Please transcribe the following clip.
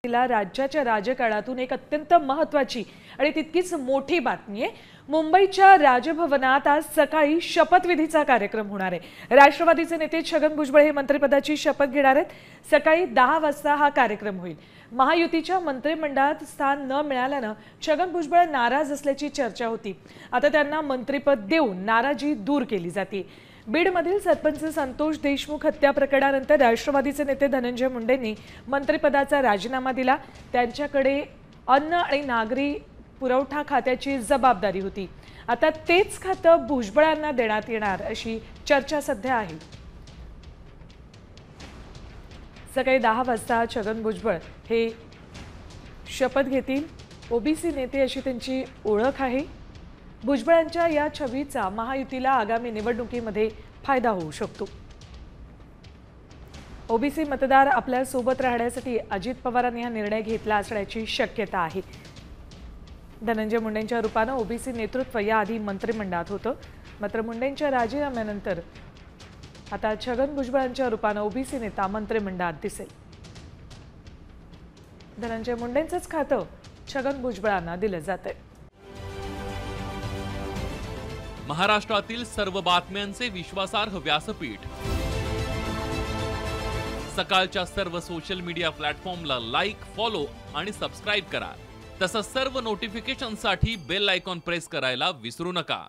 राज्याच्या राजकारणातून एक अत्यंत महत्त्वाची आणि तितकीच मोठी बातमी आहे। मुंबईच्या राजभवनात आज सकाळी शपथविधीचा कार्यक्रम होणार आहे। राष्ट्रवादीचे नेते छगन भुजबळ हे मंत्रिपदाची शपथ घेणार आहेत। सकाळी 10 वाजता हा कार्यक्रम होईल। महायुतीच्या मंत्रिमंडळात स्थान न मिळाल्याने छगन भुजबळ नाराज असल्याची चर्चा होती। आता त्यांना मंत्रिपद देऊन नाराजी दूर केली जाते। बीडमधील सरपंच संतोष देशमुख हत्या प्रकरणानंतर राष्ट्रवादीचे नेते धनंजय मुंडेंनी मंत्रिपदाचा राजीनामा दिला। त्यांच्याकडे अन्न आणि नागरी पुरवठा खात्याची जबाबदारी होती। आता तेच खातं भुजबळांना देण्यात येणार अशी चर्चा सध्या आहे। सकाळी 10 वाजता छगन भुजबळ हे शपथ घेतील। ओबीसी नेते अशी त्यांची ओळख आहे। भुजबळांच्या या छवीचा महायुतीला आगामी निवडणुकीमध्ये फायदा होऊ शकतो। ओबीसी मतदार आपल्या सोबत राहण्यासाठी अजित पवारांनी हा निर्णय घेतला असण्याची शक्यता आहे। धनंजय मुंडेंच्या रूपाने ओबीसी नेतृत्व याआधी मंत्रिमंडळात होतं, मात्र मुंडेंच्या राजीनाम्यानंतर आता छगन भुजबळांच्या रूपाने ओबीसी नेता मंत्रिमंडळात दिसेल। धनंजय मुंडेंचंच खातं छगन भुजबळांना दिलं जातंय। महाराष्ट्रातील सर्व बातम्यांचे विश्वासार्ह व्यासपीठ सकाळच्या सर्व सोशल मीडिया प्लॅटफॉर्मला लाईक, फॉलो आणि सबस्क्राइब करा। तसंच सर्व नोटिफिकेशनसाठी बेल आयकॉन प्रेस करायला विसरू नका।